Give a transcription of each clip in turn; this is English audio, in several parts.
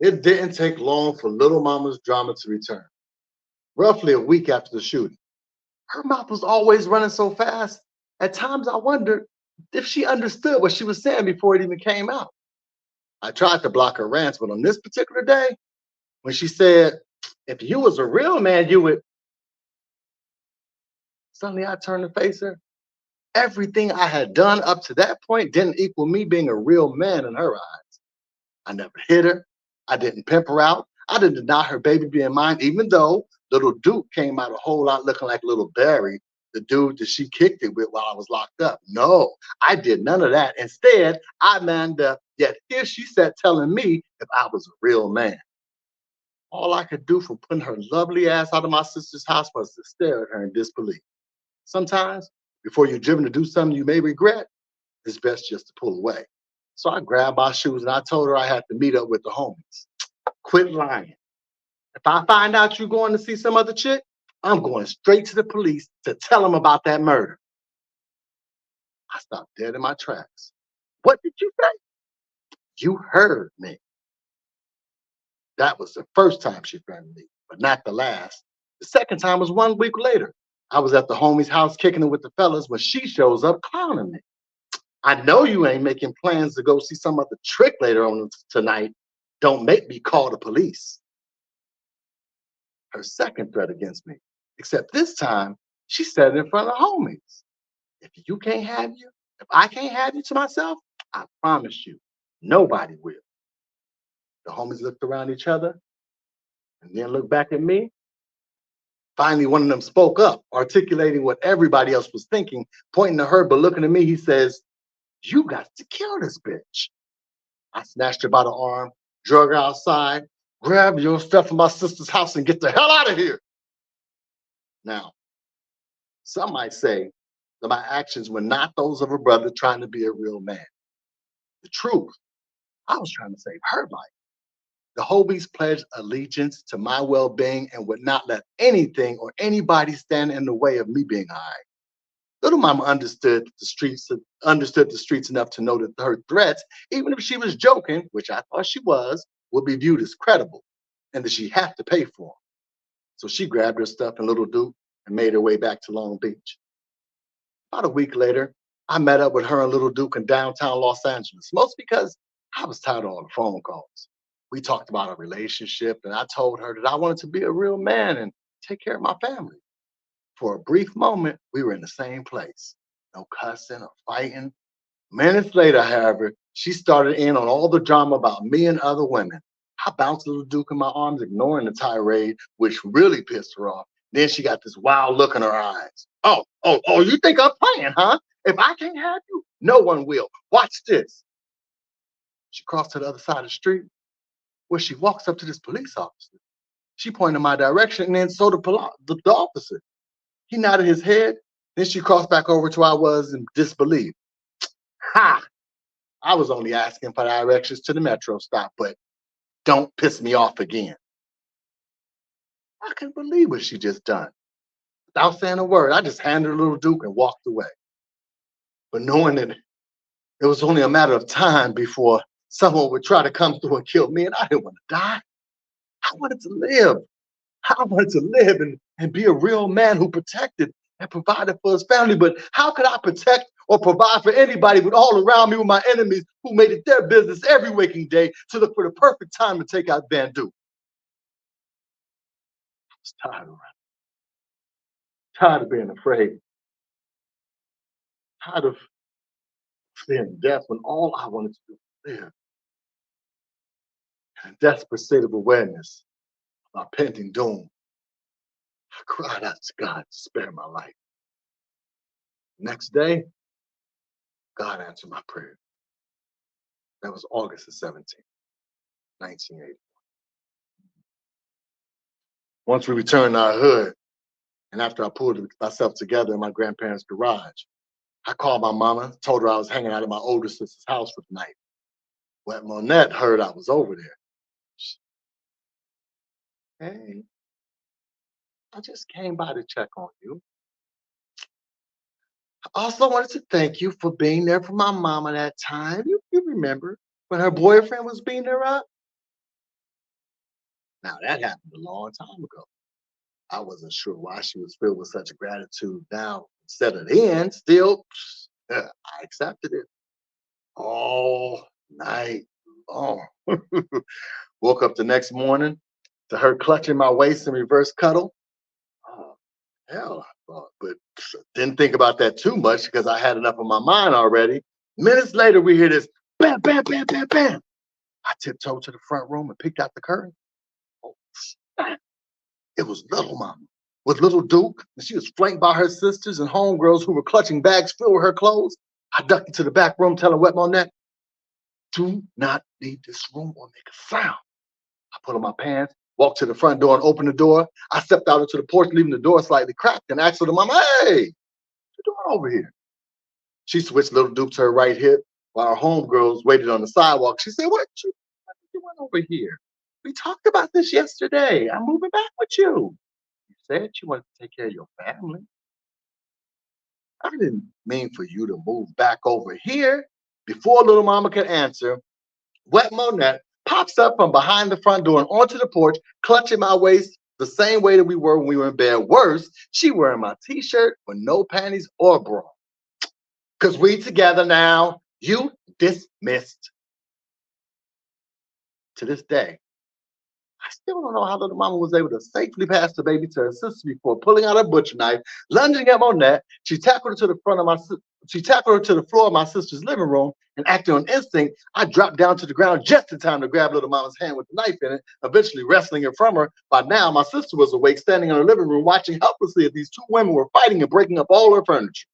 It didn't take long for little mama's drama to return. Roughly a week after the shooting, her mouth was always running so fast. At times I wondered if she understood what she was saying before it even came out. I tried to block her rants, but on this particular day, when she said, if you was a real man, you would, suddenly I turned to face her. Everything I had done up to that point didn't equal me being a real man in her eyes. I never hit her. I didn't pimp her out. I didn't deny her baby being mine, even though little Duke came out a whole lot looking like little Barry, the dude that she kicked it with while I was locked up. No, I did none of that. Instead, I manned up, yet here she sat telling me if I was a real man. All I could do for putting her lovely ass out of my sister's house was to stare at her in disbelief. Sometimes, before you're driven to do something you may regret, it's best just to pull away. So I grabbed my shoes and I told her I had to meet up with the homies. Quit lying. If I find out you're going to see some other chick, I'm going straight to the police to tell them about that murder. I stopped dead in my tracks. What did you say? You heard me. That was the first time she threatened me, but not the last. The second time was 1 week later. I was at the homie's house kicking it with the fellas when she shows up clowning me. I know you ain't making plans to go see some other trick later on tonight. Don't make me call the police. Her second threat against me, except this time she said it in front of homies. If you can't have you, if I can't have you to myself, I promise you, nobody will. The homies looked around each other and then looked back at me. Finally, one of them spoke up, articulating what everybody else was thinking, pointing to her, but looking at me, he says, you got to kill this bitch. I snatched her by the arm, drug her outside, grab your stuff from my sister's house and get the hell out of here. Now, some might say that my actions were not those of a brother trying to be a real man. The truth, I was trying to save her life. The Hobies pledged allegiance to my well-being and would not let anything or anybody stand in the way of me being all right. Little Mama understood the streets enough to know that her threats, even if she was joking, which I thought she was, would be viewed as credible, and that she had to pay for them. So she grabbed her stuff and Little Duke and made her way back to Long Beach. About a week later, I met up with her and Little Duke in downtown Los Angeles, most because I was tired of all the phone calls. We talked about our relationship, and I told her that I wanted to be a real man and take care of my family. For a brief moment, we were in the same place. No cussing or fighting. Minutes later, however, she started in on all the drama about me and other women. I bounced Little Duke in my arms, ignoring the tirade, which really pissed her off. Then she got this wild look in her eyes. Oh, you think I'm playing, huh? If I can't have you, no one will. Watch this. She crossed to the other side of the street where she walks up to this police officer. She pointed in my direction, and then so the officer. He nodded his head. Then she crossed back over to where I was in disbelief. Ha! I was only asking for directions to the metro stop, but don't piss me off again. I couldn't believe what she just done. Without saying a word, I just handed her Little Duke and walked away. But knowing that it was only a matter of time before someone would try to come through and kill me, and I didn't want to die. I wanted to live. I wanted to live and be a real man who protected and provided for his family. But how could I protect or provide for anybody with all around me with my enemies who made it their business every waking day to look for the perfect time to take out Van Duke? I was tired of being afraid, tired of fearing death when all I wanted to do was live. In a desperate state of awareness of my pending doom, I cried out to God to spare my life. Next day, God answered my prayer. That was August the 17th, 1980. Once we returned to our hood, and after I pulled myself together in my grandparents' garage, I called my mama, told her I was hanging out at my older sister's house for the night. When Monette heard I was over there, hey, I just came by to check on you. I also wanted to thank you for being there for my mama that time. You remember when her boyfriend was beating her up? Now, that happened a long time ago. I wasn't sure why she was filled with such gratitude now. Instead of then, still, I accepted it all night long. Woke up the next morning to her clutching my waist in reverse cuddle. Oh, hell, I thought, but didn't think about that too much because I had enough on my mind already. Minutes later, we hear this bam, bam, bam, bam, bam. I tiptoed to the front room and peeked out the curtain. Oh, snap. It was Little Mama with Little Duke, and she was flanked by her sisters and homegirls who were clutching bags filled with her clothes. I ducked into the back room, telling Wet Monette, do not leave this room or make a sound. I put on my pants, walked to the front door and opened the door. I stepped out into the porch, leaving the door slightly cracked, and asked Little Mama, hey, what you doing over here? She switched Little Duke to her right hip while our homegirls waited on the sidewalk. She said, what you doing over here? We talked about this yesterday. I'm moving back with you. You said you wanted to take care of your family. I didn't mean for you to move back over here. Before Little Mama could answer, Wet Monette pops up from behind the front door and onto the porch, clutching my waist the same way that we were when we were in bed. Worse, she wearing my t-shirt with no panties or bra. Because we together now, you dismissed. To this day, I still don't know how Little Mama was able to safely pass the baby to her sister before pulling out a butcher knife, lunging at Monette. She tackled her to the floor of my sister's living room, and acting on instinct, I dropped down to the ground just in time to grab Little Mama's hand with the knife in it, eventually wresting it from her. By now, my sister was awake, standing in her living room, watching helplessly as these two women were fighting and breaking up all her furniture.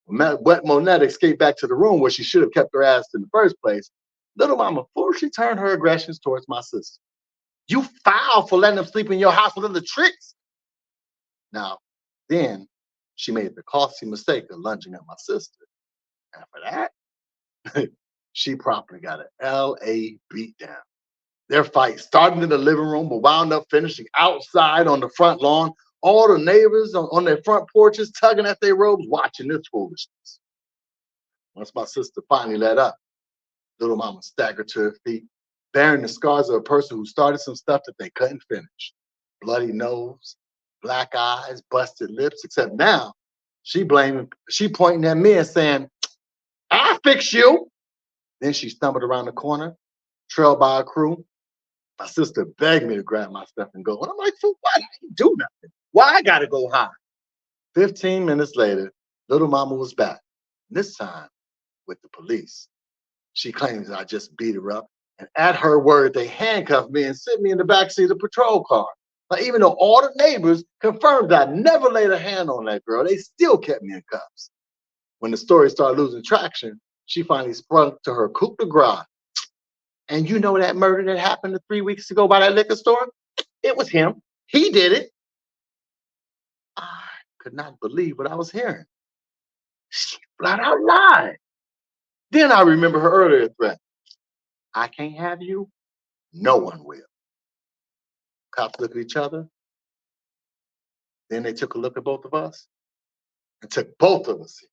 Wet Monette escaped back to the room where she should have kept her ass in the first place. Little Mama foolishly turned her aggressions towards my sister. You foul for letting them sleep in your house with the tricks. Now, then she made the costly mistake of lunging at my sister. And for that, she promptly got an LA beatdown. Their fight started in the living room, but wound up finishing outside on the front lawn. All the neighbors on their front porches tugging at their robes, watching this foolishness. Once my sister finally let up, Little Mama staggered to her feet, bearing the scars of a person who started some stuff that they couldn't finish. Bloody nose, black eyes, busted lips, except now she pointing at me and saying, I'll fix you. Then she stumbled around the corner, trailed by a crew. My sister begged me to grab my stuff and go. And I'm like, for what? I didn't do nothing. Why I gotta go hide? 15 minutes later, Little Mama was back. This time with the police. She claims I just beat her up. And at her word, they handcuffed me and sent me in the backseat of the patrol car. Now, even though all the neighbors confirmed I never laid a hand on that girl, they still kept me in cuffs. When the story started losing traction, she finally sprung to her coup de grace. And you know that murder that happened 3 weeks ago by that liquor store? It was him. He did it. I could not believe what I was hearing. She flat out lied. Then I remember her earlier threat. I can't have you. No one will. Cops looked at each other. Then they took a look at both of us and took both of us in.